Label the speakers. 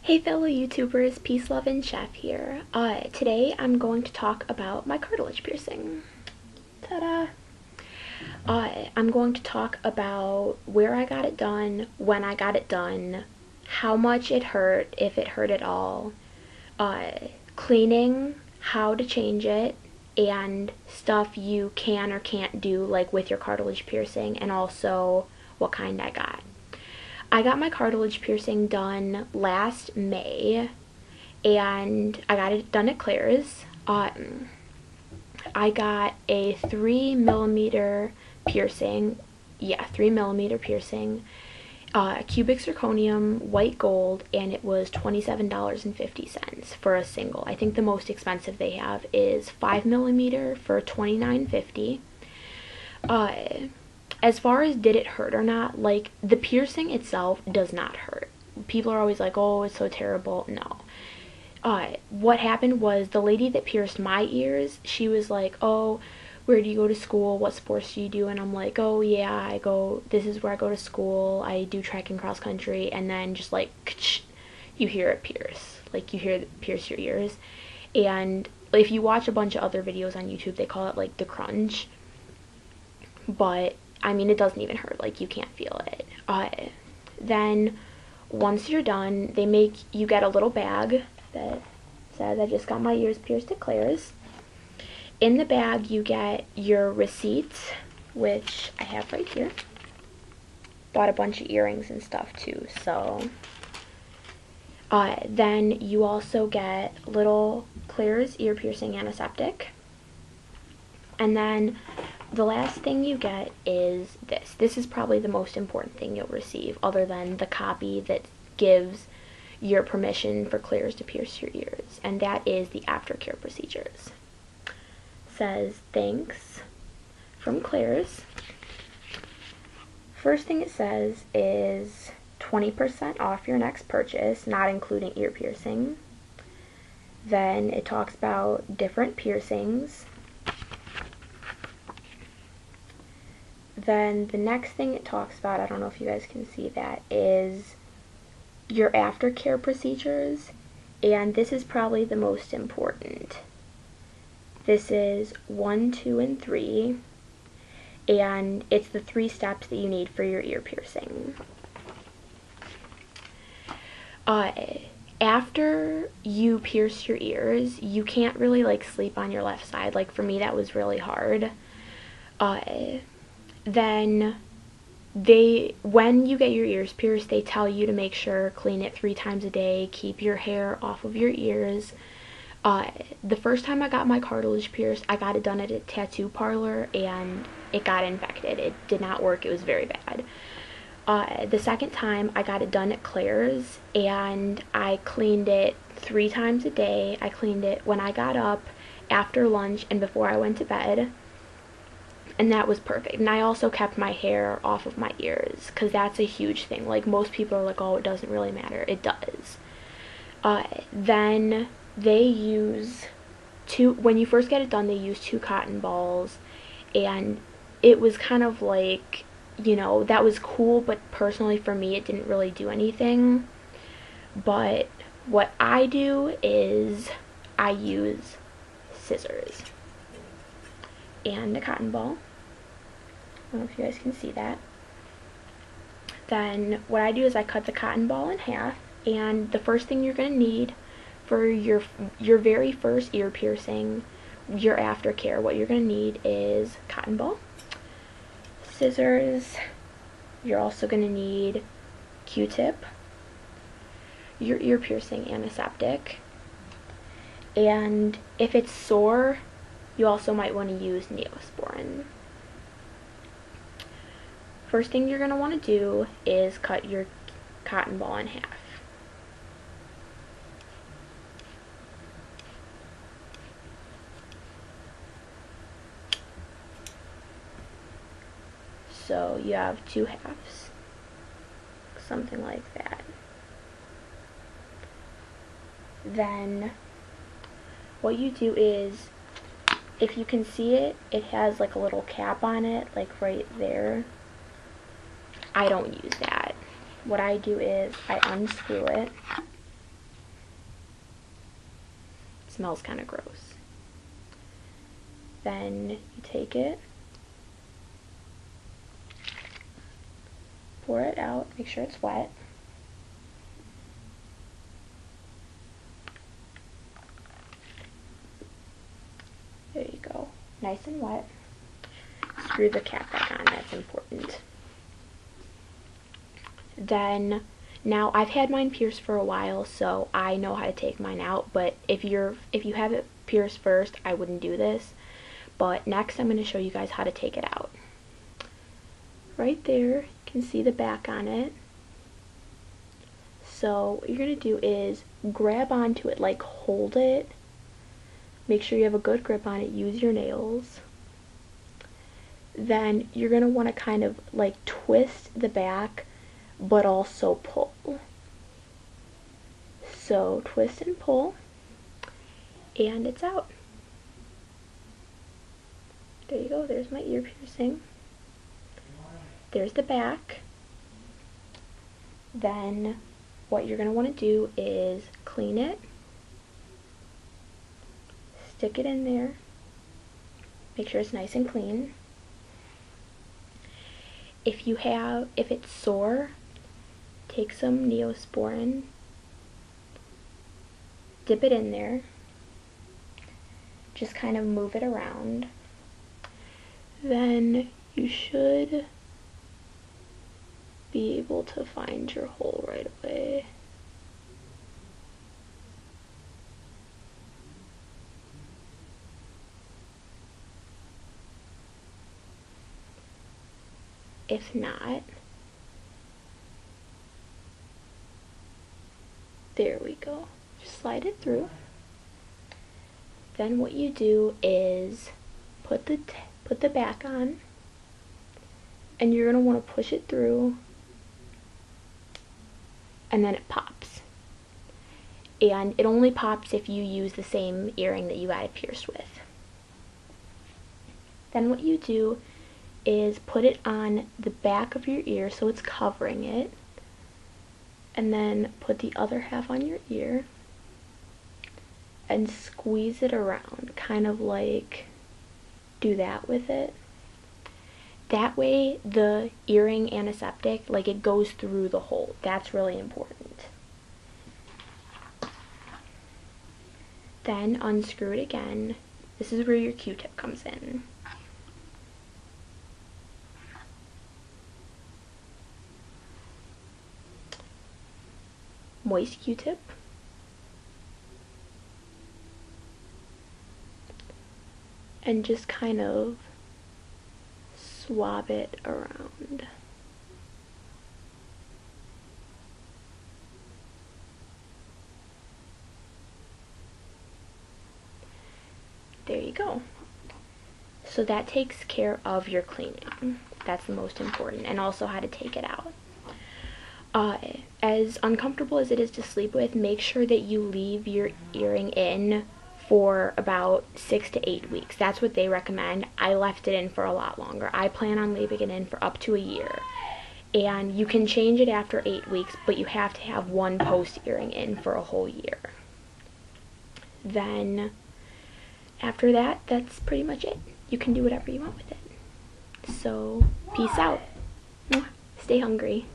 Speaker 1: Hey fellow YouTubers, Peace, Love, and Chef here. Today I'm going to talk about my cartilage piercing. Ta-da! I'm going to talk about where I got it done, when I got it done, how much it hurt, if it hurt at all, cleaning, how to change it, and stuff you can or can't do like with your cartilage piercing, and also what kind I got. I got my cartilage piercing done last May, and I got it done at Claire's. I got a 3mm piercing, 3mm piercing, cubic zirconium, white gold, and it was $27.50 for a single. I think the most expensive they have is 5mm for $29.50. As far as did it hurt or not, like, the piercing itself does not hurt. People are always like, oh, it's so terrible. No. What happened was the lady that pierced my ears, she was like, oh, where do you go to school? What sports do you do? And I'm like, oh, yeah, this is where I go to school. I do track and cross country. And then just like, you hear it pierce. Like, you hear it pierce your ears. And if you watch a bunch of other videos on YouTube, they call it like the crunch. But I mean, it doesn't even hurt, like, you can't feel it. Then, once you're done, you get a little bag that says, I just got my ears pierced at Claire's. In the bag, you get your receipts, which I have right here. Bought a bunch of earrings and stuff, too, so. Then, you also get little Claire's ear piercing antiseptic. And then, the last thing you get is this. This is probably the most important thing you'll receive, other than the copy that gives your permission for Claire's to pierce your ears, and that is the aftercare procedures. It says, thanks from Claire's. First thing it says is 20% off your next purchase, not including ear piercing. Then it talks about different piercings. Then the next thing it talks about, I don't know if you guys can see that, is your aftercare procedures, and this is probably the most important. This is 1, 2, and 3, and it's the 3 steps that you need for your ear piercing. After you pierce your ears, you can't really like sleep on your left side. Like, for me, that was really hard. Then when you get your ears pierced, they tell you to make sure clean it 3 times a day, keep your hair off of your ears. The first time I got my cartilage pierced, I got it done at a tattoo parlor, and it got infected. It did not work. It was very bad. The second time, I got it done at Claire's, and I cleaned it 3 times a day. I cleaned it when I got up, after lunch, and before I went to bed. And that was perfect. And I also kept my hair off of my ears, because that's a huge thing. Like, most people are like, oh, it doesn't really matter. It does. Then they use when you first get it done, they use 2 cotton balls. And it was kind of like, you know, that was cool, but personally for me, it didn't really do anything. But what I do is I use scissors and a cotton ball. I don't know if you guys can see that. Then what I do is I cut the cotton ball in half, and the first thing you're going to need for your very first ear piercing, your aftercare, what you're going to need is cotton ball, scissors. You're also going to need Q-tip, your ear piercing antiseptic, and if it's sore, you also might want to use Neosporin. First thing you're going to want to do is cut your cotton ball in half. So you have 2 halves, something like that. Then what you do is, if you can see it, it has like a little cap on it, like right there. I don't use that. What I do is I unscrew it, smells kind of gross. Then you take it, pour it out, make sure it's wet. There you go, nice and wet. Screw the cap back on, that's important. Then, now I've had mine pierced for a while, so I know how to take mine out, but if you have it pierced first, I wouldn't do this. But next I'm going to show you guys how to take it out. Right there, you can see the back on it. So what you're going to do is grab onto it, like hold it. Make sure you have a good grip on it, use your nails. Then you're going to want to kind of like twist the back, but also pull. So twist and pull, and it's out. There you go, there's my ear piercing. There's the back. Then what you're going to want to do is clean it, stick it in there, make sure it's nice and clean. If it's sore, take some Neosporin, dip it in there, just kind of move it around. Then you should be able to find your hole right away. If not, there we go. Just slide it through. Then what you do is put the back on, and you're going to want to push it through, and then it pops. And it only pops if you use the same earring that you got it pierced with. Then what you do is put it on the back of your ear so it's covering it, and then put the other half on your ear and squeeze it around, kind of like do that with it. That way the earring antiseptic, like, it goes through the hole. That's really important. Then unscrew it again. This is where your Q-tip comes in. Moist Q-tip. And just kind of swab it around. There you go. So that takes care of your cleaning. That's the most important, and also how to take it out. As uncomfortable as it is to sleep with, make sure that you leave your earring in for about 6 to 8 weeks. That's what they recommend. I left it in for a lot longer. I plan on leaving it in for up to a year. And you can change it after 8 weeks, but you have to have one post earring in for a whole year. Then after that, that's pretty much it. You can do whatever you want with it. So, peace out. Stay hungry.